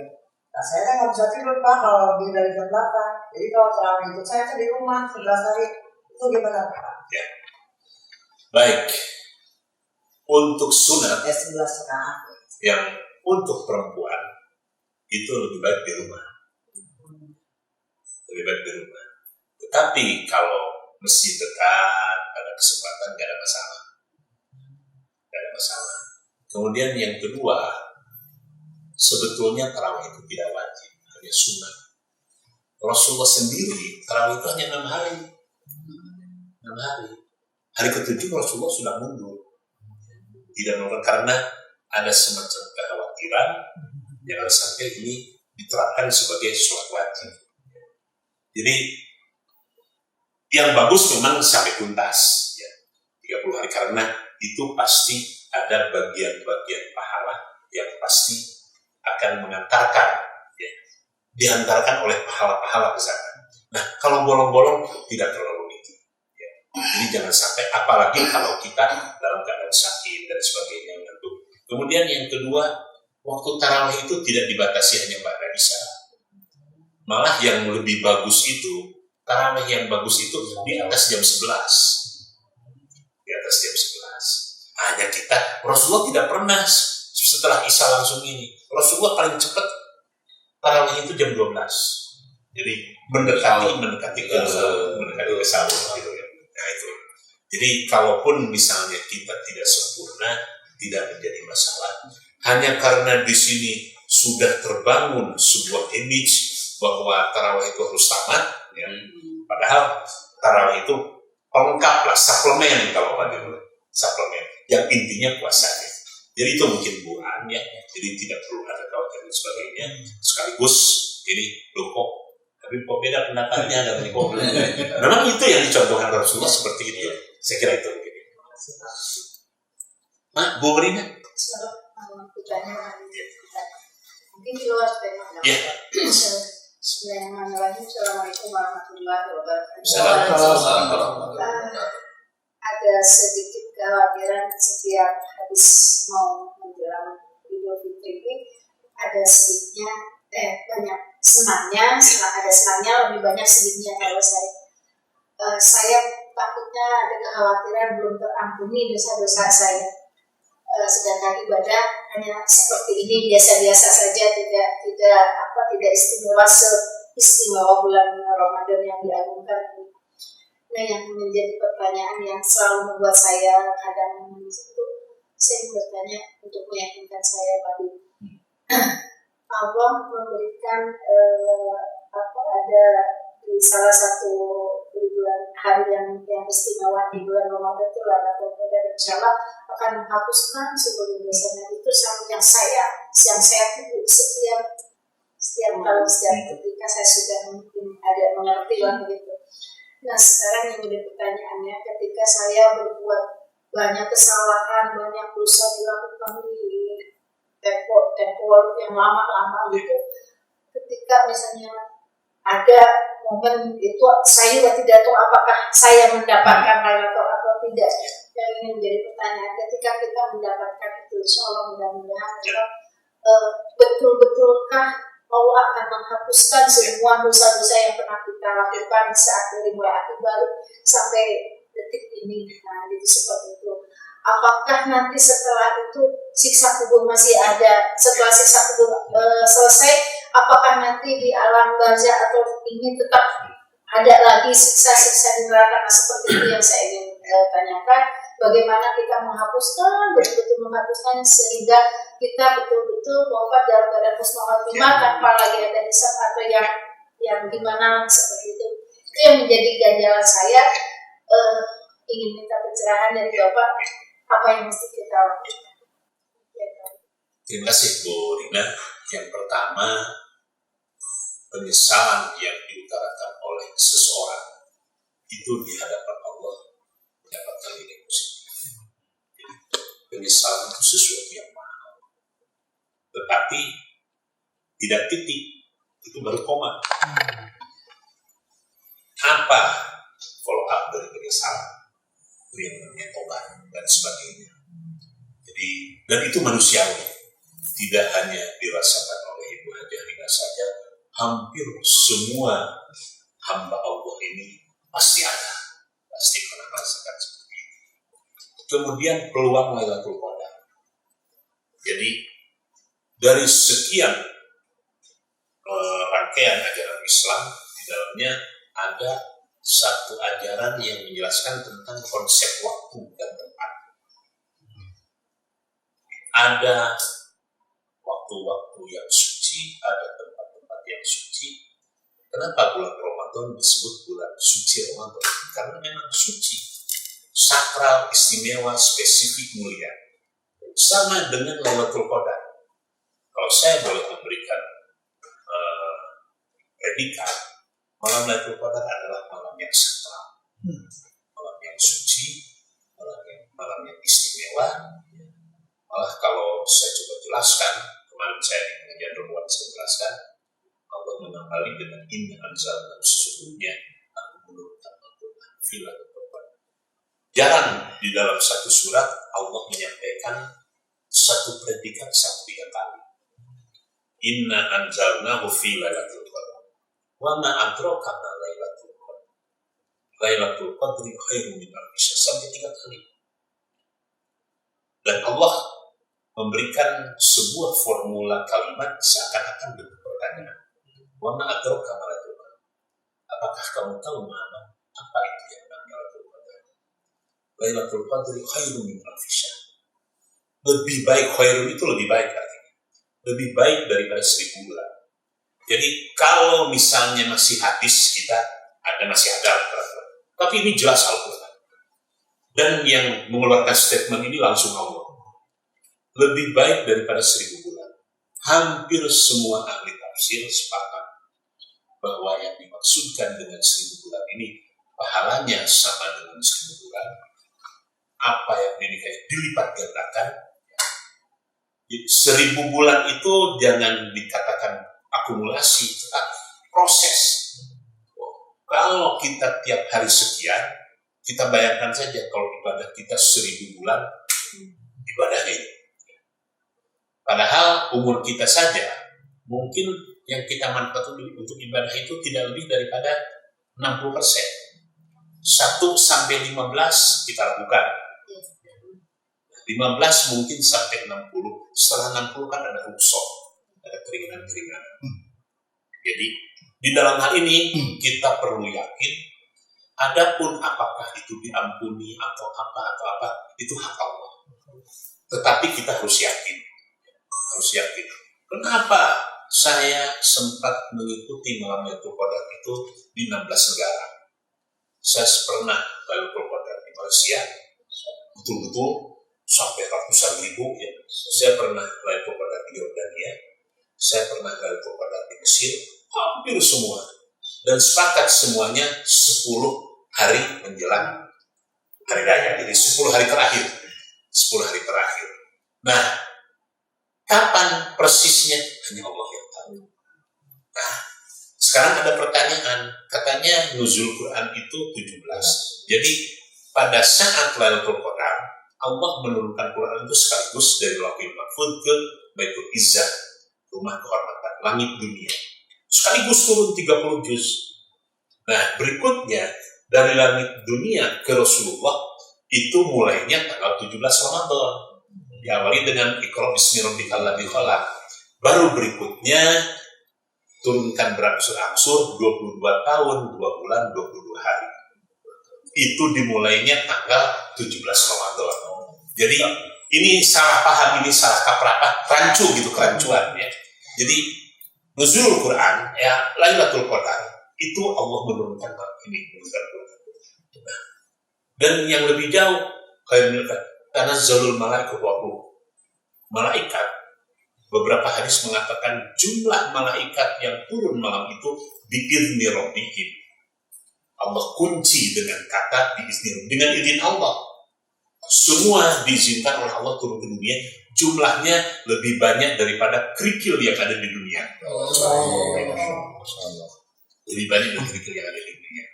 C: Nah saya kan nggak bisa tidur Pak kalau lebih dari jam 8. Jadi kalau taraweh itu saya tuh di rumah 11 hari, itu gimana Pak?
B: Ya. Baik. Untuk sunat
C: 11 setengah.
B: yang untuk perempuan itu lebih baik di rumah. Lebih baik di rumah. Tetapi kalau masjid dekat, ada kesempatan, nggak ada masalah. Nggak ada masalah. Kemudian yang kedua, sebetulnya tarawih itu tidak wajib, hanya sunnah. Rasulullah sendiri tarawih itu hanya 6 hari. 6 hari. Hari ke-7 Rasulullah sudah mundur. Tidak melakukan karena ada semacam kekhawatiran jangan sampai ini diterapkan sebagai sholat wajib. Jadi yang bagus memang sampai tuntas ya, 30 hari karena itu pasti ada bagian-bagian pahala yang pasti akan mengantarkan ya, diantarkan oleh pahala-pahala ke sana. Nah, kalau bolong-bolong tidak terlalu tinggi. Ya. Jadi jangan sampai, apalagi kalau kita dalam keadaan sakit dan sebagainya. Kemudian yang kedua, waktu tarawih itu tidak dibatasi hanya pada Isya. Malah yang lebih bagus itu, tarawih yang bagus itu di atas jam 11. Di atas jam 11. Hanya kita, Rasulullah tidak pernah setelah Isya langsung ini. Rasulullah paling cepat tarawih itu jam 12. Jadi mendekati ke sahur gitu ya. Nah itu. Jadi kalaupun misalnya kita tidak sempurna, tidak menjadi masalah. Hanya karena di sini sudah terbangun sebuah image bahwa tarawih itu harus tamat, ya. Padahal tarawih itu pelengkap lah, suplemen kalau pada suplemen. Yang intinya puasanya. Jadi itu mungkin bukan ya. Jadi tidak perlu ada khawatir dan sebagainya. Sekaligus ini kok tapi kok beda pendapatnya dari kok. Memang itu yang dicontohkan Rasulullah seperti itu. Saya kira itu. Bu Rina?
I: Mungkin di luar tema.
B: Ya.
I: Bismillahirrahmanirrahim. Assalamualaikum warahmatullahi wabarakatuh.
B: Assalamualaikum.
I: Ada sedikit kekhawatiran setiap habis mau menjelang Idul Fitri ini ada sedikitnya banyak senangnya, ada senangnya lebih banyak sedikitnya kalau saya takutnya ada kekhawatiran belum terampuni dosa-dosa saya. Sedangkan ibadah hanya seperti ini biasa-biasa saja, tidak istimewa bulan Ramadan yang diagungkan ini. Nah, yang menjadi pertanyaan yang selalu membuat saya kadang menangis itu, saya bertanya untuk meyakinkan saya tadi Allah memberikan ada di salah satu bulan hari yang istimewa di bulan Ramadan itu Lailatul Qadar, insyaallah akan menghapuskan seluruh dosanya. Itu yang saya tunggu setiap tahun, setiap ketika saya sudah mungkin ada mengerti lah begitu. Nah sekarang yang menjadi pertanyaannya, ketika saya berbuat banyak kesalahan, banyak dosa dilakukan di tempo yang lama gitu, ketika misalnya ada momen itu saya juga tidak tahu apakah saya mendapatkan Lailatul atau tidak. Yang ini menjadi pertanyaan, ketika kita mendapatkan itu, insya Allah mudah-mudahan betul-betulkah Allah akan menghapuskan semua dosa-dosa yang pernah kita lakukan saat dari mulai Akil balik sampai detik ini. Nah itu seperti itu. apakah nanti setelah itu siksa kubur masih ada, setelah siksa kubur selesai, apakah nanti di alam barzah atau ini tetap ada lagi siksa-siksa di neraka? Nah, seperti itu yang saya ingin tanyakan, bagaimana kita menghapuskan, betul-betul menghapuskan sehingga kita betul-betul wafat dalam keadaan husnul khotimah tanpa lagi ada hisab atau yang gimana seperti itu. Itu yang menjadi ganjalan saya. Ingin minta pencerahan dari Bapak, apa yang mesti kita lakukan?
B: Terima kasih Bu Rina. Yang pertama, penyesalan yang diutarakan oleh seseorang itu di hadapan Allah mendapatkan nilai positif. Penyesalan itu sesuatu yang mahal, tetapi tidak titik, itu baru koma. Apa follow up dari penyesalan? Itu yang namanya tobat dan sebagainya. Jadi, dan itu manusiawi, tidak hanya dirasakan oleh Ibu Hajah Rina saja, hampir semua hamba Allah ini pasti pernah merasakan seperti itu. Kemudian peluang Lailatul Qadar. Jadi dari sekian rangkaian ajaran Islam, di dalamnya ada satu ajaran yang menjelaskan tentang konsep waktu dan tempat. Ada waktu-waktu yang suci, ada tempat-tempat yang suci. Kenapa bulan Ramadan disebut bulan suci Ramadan? Karena memang suci, sakral, istimewa, spesifik, mulia. Sama dengan Lailatul Qadar. Kalau saya boleh memberikan predikat, malam Lailatul Qadar adalah malam yang sakral, malam yang suci, malam yang istimewa. Malah kalau saya coba jelaskan, kemarin saya di pengajian Ramadan saya jelaskan, Allah mengawali dengan inna anzalna, sesungguhnya aku menurunkan Al-Quran fi Lailatul Qadar. Jarang di dalam satu surat Allah menyampaikan satu predikat sampai 3 kali. Inna anzalnahu fi Lailatul Qadar. Wa ma adraka ma Lailatul Qadar. Lailatul Qadri khairun min alfi syahr, sampai 3 kali. Dan Allah memberikan sebuah formula kalimat seakan-akan bentuk pertanyaan. Wa ma adraka ma Lailatul Qadar. Apakah kamu tahu Muhammad apa itu yang namanya Lailatul Qadar? Lailatul Qadri khairun min alfi syahr. Lebih baik, khairun itu lebih baik artinya. Lebih baik daripada 1000 bulan. Jadi kalau misalnya masih hadis kita masih ada peraturan. Tapi ini jelas Al-Quran. Dan yang mengeluarkan statement ini langsung Allah. Lebih baik daripada 1000 bulan. Hampir semua ahli tafsir sepakat bahwa yang dimaksudkan dengan 1000 bulan ini pahalanya sama dengan 1000 bulan. Apa yang dilipat gandakan. 1000 bulan itu jangan dikatakan akumulasi, tetapi proses. Kalau kita tiap hari sekian, kita bayangkan saja kalau ibadah kita 1000 bulan, ibadahnya ini. Padahal umur kita saja, mungkin yang kita manfaatkan untuk ibadah itu tidak lebih daripada 60%. 1 sampai 15 kita lakukan. 15 mungkin sampai 60. Setelah 60 kan ada rukshoh, ada keringanan-keringanan. Jadi di dalam hal ini kita perlu yakin, adapun apakah itu diampuni atau apa itu hak Allah. Tetapi kita harus yakin. Kenapa saya sempat mengikuti malam Lailatul Qadar itu di 16 negara? Saya pernah Lailatul Qadar di Malaysia, betul-betul sampai ratusan ribu ya. Saya pernah Lailatul Qadar di Yordania, saya pernah Lailatul Qadar di Mesir, hampir semua. Dan sepakat semuanya 10 hari menjelang hari raya. Jadi 10 hari terakhir. 10 hari terakhir. Nah, kapan persisnya hanya Allah yang tahu. Nah, sekarang ada pertanyaan, katanya nuzul Quran itu 17. Jadi pada saat Lailatul Qadar Allah menurunkan Quran itu sekaligus dari Lauhul Mahfuz ke Baitul Izzah, rumah kehormatan, langit dunia. Sekaligus turun 30 juz. Nah, berikutnya dari langit dunia ke Rasulullah itu mulainya tanggal 17 Ramadan. Diawali dengan Iqra bismi rabbikal ladzi khalaq. Baru berikutnya turunkan berangsur-angsur 22 tahun, 2 bulan, 22 hari. Itu dimulainya tanggal 17 Ramadan. Jadi ini salah paham, ini salah kaprah, rancu gitu, kerancuan ya. Jadi nuzulul Quran ya, Lailatul Qadar itu Allah menurunkan ini dan yang lebih jauh kayak karena zalul malaikat malaikat, beberapa hadis mengatakan jumlah malaikat yang turun malam itu biizni rabbihim. Allah kunci dengan kata biizni, dengan izin Allah. Semua diizinkan oleh Allah turun ke dunia. Jumlahnya lebih banyak daripada kerikil yang ada di dunia. Lebih banyak dari kerikil yang ada di dunia.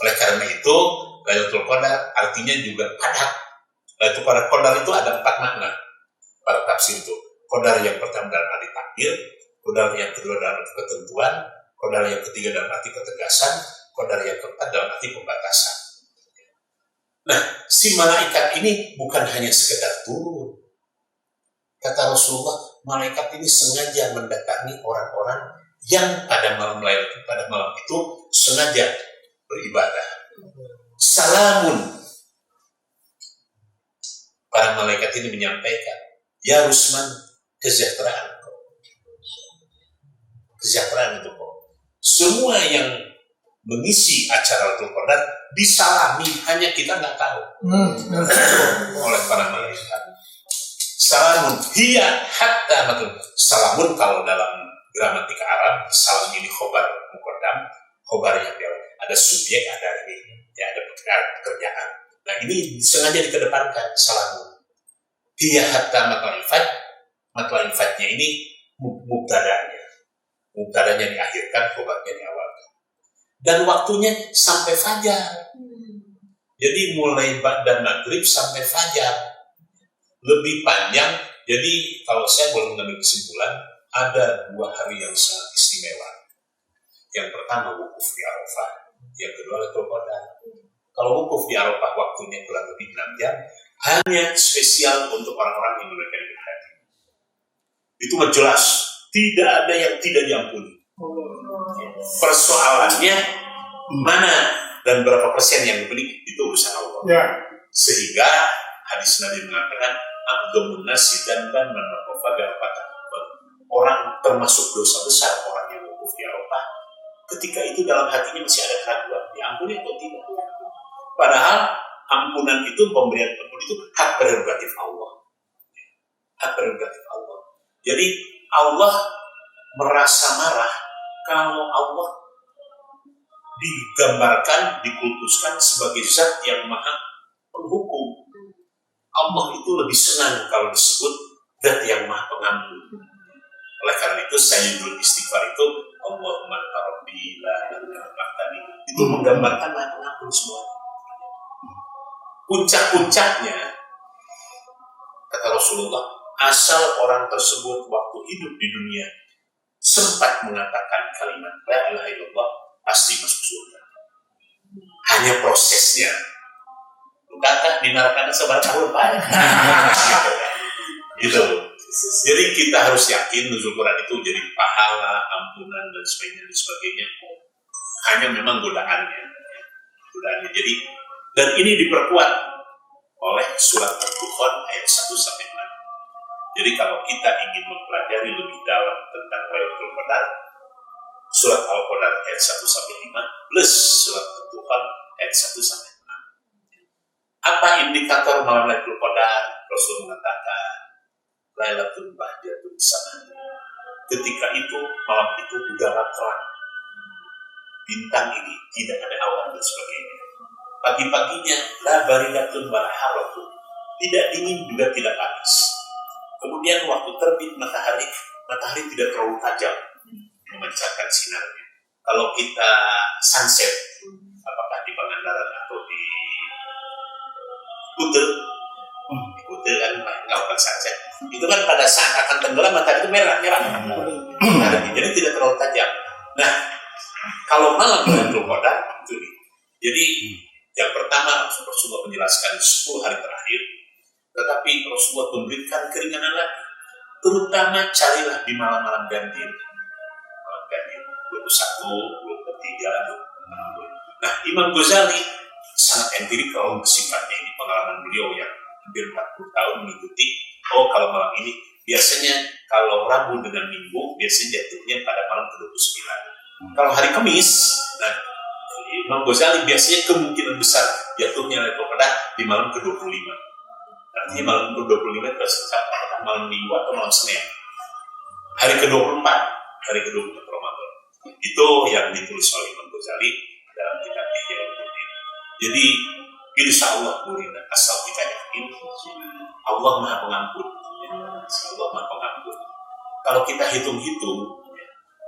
B: Oleh karena itu, Lailatul Qadar artinya juga padat. Lailatul Qadar itu ada 4 makna pada tafsir itu. Qadar yang pertama dalam arti takdir, qadar yang kedua dalam arti ketentuan, qadar yang ketiga dalam arti ketegasan, qadar yang keempat dalam arti pembatasan. Nah, si malaikat ini bukan hanya sekedar turun. Kata Rasulullah, malaikat ini sengaja mendatangi orang-orang yang pada malam itu sengaja beribadah. Salamun. Para malaikat ini menyampaikan, ya Rusman, kesejahteraan kau. Kesejahteraan itu kau. Semua yang mengisi acara Lailatul Qadar disalami, hanya kita nggak tahu oleh para malaikat. Salamun hiya hatta matul. Salamun kalau dalam gramatika Arab, salam ini khobar muqaddam, khobar yang dia ada subjek, ada ini, ya ada pekerjaan. Nah ini sengaja dikedepankan salamun. Hiya hatta matul fatnya ini mubtadanya diakhirkan, khobarnya diawalkan. Dan waktunya sampai fajar. Jadi mulai ba'da maghrib sampai fajar. Lebih panjang. Jadi kalau saya boleh mengambil kesimpulan, ada 2 hari yang sangat istimewa. Yang pertama wukuf di Arafah, yang kedua Lailatul Qadar. Kalau wukuf di Arafah waktunya kurang lebih 6 jam, hanya spesial untuk orang-orang yang menunaikan ibadah haji. Itu jelas, tidak ada yang tidak diampuni. Persoalannya mana dan berapa persen yang dibeli itu urusan Allah.
D: Ya.
B: Sehingga hadis Nabi mengatakan abdomun nasi dan manakofa berapata. Orang termasuk dosa besar orang yang wukuf di Arafah. Ketika itu dalam hatinya masih ada keraguan, diampuni atau tidak. Padahal ampunan itu, pemberian ampun itu hak prerogatif Allah. Hak prerogatif Allah. Jadi Allah merasa marah kalau Allah digambarkan, dikultuskan sebagai zat yang maha penghukum. Allah itu lebih senang kalau disebut zat yang maha pengampun. Oleh karena itu sayyidul istighfar itu Allahumma anta rabbi la ilaha illa itu menggambarkan maha pengampun semua. Puncak-puncaknya kata Rasulullah, asal orang tersebut waktu hidup di dunia sempat mengatakan kalimat la ilaha illallah, pasti masuk surga. Hanya prosesnya. Kata di neraka sebar tahun banyak. Gitu. Jadi kita harus yakin nuzul Quran itu jadi pahala, ampunan dan sebagainya. Hanya memang godaannya. Jadi dan ini diperkuat oleh surat Al-Dukhan ayat 1 sampai 6. Jadi kalau kita ingin mempelajari lebih dalam tentang Lailatul Qadar, surat Al-Qadar ayat 1 sampai 5 plus surat Al-Dukhan ayat 1 sampai 6. Apa indikator malam Lailatul Qadar? Rasul mengatakan Lailatul Bahjatun Saman. Ketika itu, malam itu udara terang, bintang ini tidak ada awan dan sebagainya. Pagi-paginya la baridatun wala haratun, tidak dingin juga tidak panas. Kemudian waktu terbit matahari tidak terlalu tajam memancarkan sinarnya. Kalau kita sunset, apakah di Pangandaran atau di Kutel kan nggak akan sunset. Itu kan pada saat akan tenggelam matahari itu merah. Jadi tidak terlalu tajam. Nah, kalau malam Lailatul Qadar itu, jadi Yang pertama, Rasulullah menjelaskan 10 hari terakhir, tetapi Rasulullah memberikan keringanan lagi. Terutama carilah di malam-malam ganjil. Malam ganjil, 21, 23, 20. Nah, Imam Ghazali sangat empirikal sifatnya ini, pengalaman beliau yang hampir 40 tahun mengikuti. Kalau malam ini, biasanya kalau Rabu dengan Minggu, biasanya jatuhnya pada malam ke-29. Kalau hari Kamis, nah, Imam Ghazali biasanya kemungkinan besar jatuhnya Lailatul Qadar di malam ke-25. Artinya malam ke-25 itu apakah malam Minggu atau malam Senin. Hari ke-24, hari ke-24 Ramadan. Itu yang ditulis oleh Imam Ghazali dalam kitab Ihya Ulumuddin. Jadi, insya Allah Burina, asal kita yakin Allah Maha Pengampun. Allah Maha Pengampun. Kalau kita hitung-hitung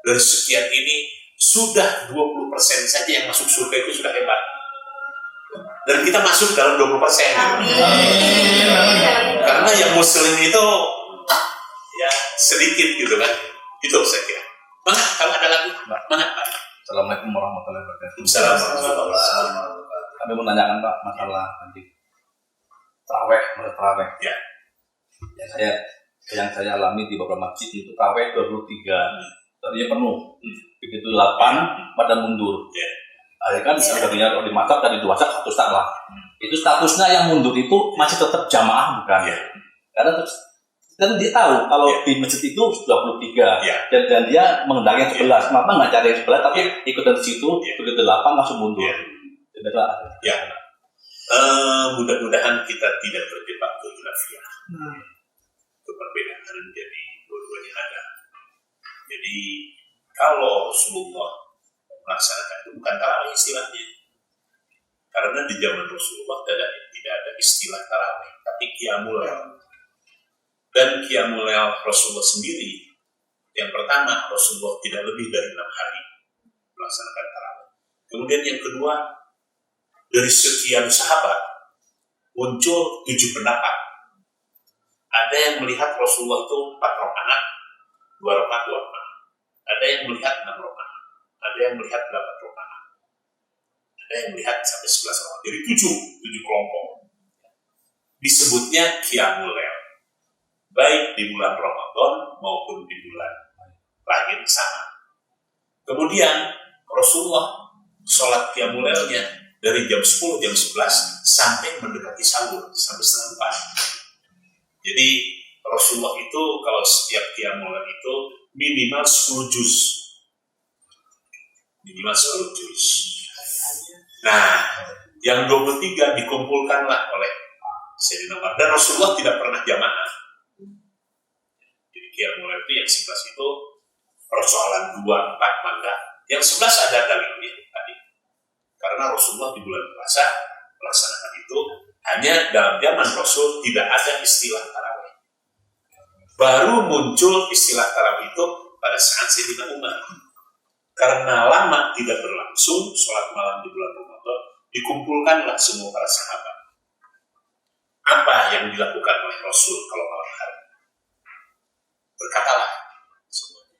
B: dari sekian ini sudah 20% saja yang masuk surga itu sudah hebat. Dan kita masuk dalam 20%. Karena yang muslim itu ya sedikit gitu kan. Itu saya kira. Mana kalau ada lagi? Mana Pak?
F: Assalamualaikum warahmatullahi wabarakatuh.
B: Assalamualaikum.
F: Kami menanyakan Pak masalah nanti taraweh. Ya. Yang saya alami di beberapa masjid itu taraweh 23. Tadinya penuh. Begitu 8 pada mundur. Akhirnya kan sebenarnya kalau dimasak dari 2 sak 1 sak lah. Itu statusnya yang mundur itu masih tetap jamaah bukan? Karena dan dia tahu kalau di masjid itu 23 dan dia mengendaki yang 11. Kenapa nggak cari yang 11 tapi ikutan di situ begitu 8 langsung mundur.
B: Mudah-mudahan kita tidak terjebak ke khilafiyah. Perbedaan jadi dua-duanya ada. Jadi kalau Rasulullah melaksanakan itu bukan tarawih istilahnya, karena di zaman Rasulullah tidak ada istilah tarawih, tapi qiyamul lail. Dan qiyamul lail Rasulullah sendiri, yang pertama Rasulullah tidak lebih dari 6 hari melaksanakan tarawih. Kemudian yang kedua, dari sekian sahabat muncul 7 pendapat. Ada yang melihat Rasulullah itu 4 rakaat, 2 rakaat, 2 rakaat. Ada yang melihat 6 rakaat. Ada yang melihat 8 rakaat. Ada yang melihat sampai 11 rakaat. Jadi 7 kelompok. Disebutnya qiyamul lail. Baik di bulan Ramadan maupun di bulan lain sama. Kemudian Rasulullah sholat qiyamul lailnya dari jam 10, jam 11 sampai mendekati sahur, sampai setengah 4. Jadi Rasulullah itu kalau setiap qiyamul lail itu minimal 10 juz. Minimal 10 juz. Nah, yang 23 dikumpulkanlah oleh Sayyidina Umar. Dan Rasulullah tidak pernah jamaah. Jadi qiyamul lail itu yang 11 itu persoalan 2, 4 mangga. Yang 11 ada dalilnya tadi. Karena Rasulullah di bulan puasa melaksanakan itu hanya dalam zaman Rasul tidak ada istilah tarawih. Baru muncul istilah tarawih itu pada saat Sayyidina Umar. Karena lama tidak berlangsung sholat malam di bulan Ramadan, dikumpulkanlah semua para sahabat. Apa yang dilakukan oleh Rasul kalau malam hari? Berkatalah semuanya.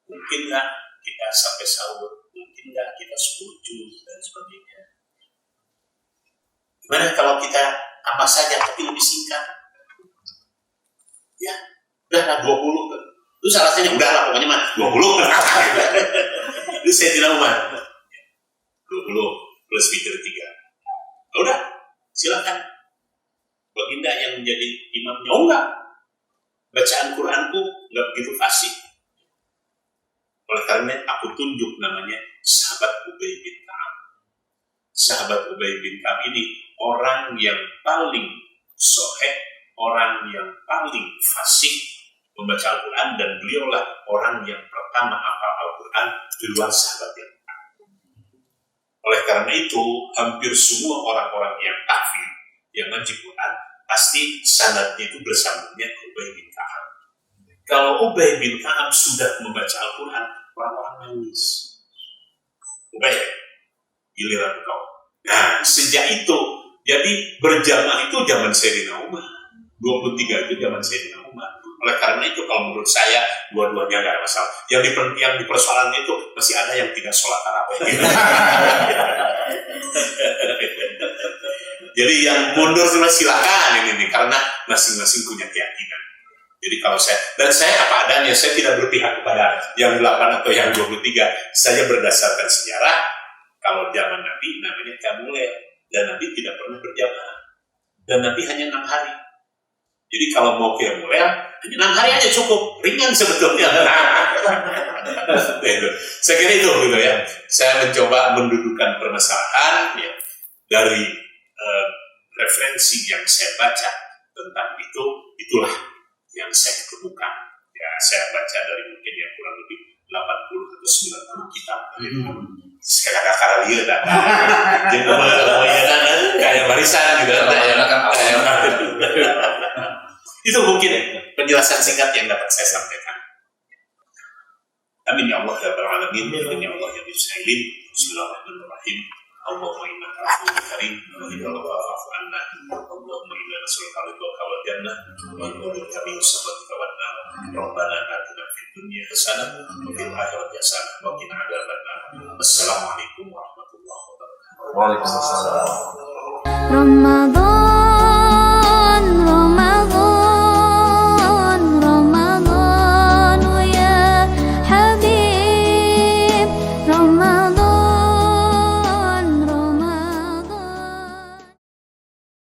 B: Mungkin nggak kita sampai sahur? Mungkin nggak kita 10 juz dan sebagainya? Gimana kalau kita apa saja tapi lebih singkat? Ya, udahlah 20 kan. Itu salah satunya udahlah pokoknya mah 20. Itu Sayyidina Umar. 20 plus fitur 3. Udah, silakan. Baginda yang menjadi imamnya. Oh enggak. Bacaan Quranku enggak begitu fasih. Oleh karena aku tunjuk namanya sahabat Ubay bin Ka'ab. Sahabat Ubay bin Ka'ab ini orang yang paling soheh, orang yang paling fasih membaca Al-Quran, dan beliaulah orang yang pertama hafal Al-Quran di luar sahabat yang lain. Oleh karena itu, hampir semua orang-orang yang kafir yang ngaji Quran pasti sanadnya itu bersambungnya ke Ubay bin Ka'ab. Kalau Ubay bin Ka'ab sudah membaca Al-Quran, orang-orang nangis. Ubay, giliran kau. Nah, sejak itu, jadi berjamaah itu zaman Sayyidina Umar. 23 itu zaman Sayyidina Umar. Oleh karena itu, kalau menurut saya, dua-duanya nggak ada masalah. Yang dipersoalan itu masih ada yang tidak sholat tarawih. Jadi yang mundur silakan ini nih, karena masing-masing punya keyakinan. Jadi kalau saya apa adanya, saya tidak berpihak kepada yang 8 atau yang 23. Saya berdasarkan sejarah, kalau zaman Nabi namanya Qiyamul, dan Nabi tidak pernah berjamaah. Dan Nabi hanya 6 hari. Jadi kalau mau Qiyamul, hanya 6 hari aja cukup, ringan sebetulnya. Saya kira itu gitu ya. Saya mencoba mendudukan permasalahan ya, dari referensi yang saya baca tentang itu, itulah yang saya ketemukan. Ya, saya baca dari mungkin yang kurang lebih 80 atau 90 kitab. Sekali kakak dia dah. Jadi kayak barisan gitu. Itu mungkin penjelasan singkat yang dapat saya sampaikan. Amin ya Allah ya Rabbal Alamin. Amin ya Allah ya Bismillah. Bismillahirrahmanirrahim. Allahumma inna ka'afuun karim. Allahumma fa'afu anna. Allahumma inna nas'aluka ridhaka wal jannah. Wa na'udzuka min sakhatika wan nar. Rabbana atina fid dunya hasanah wa fil akhirati hasanah wa qina adzabannar. Assalamualaikum warahmatullahi wabarakatuh.
F: Waalaikumsalam.
A: Ramadan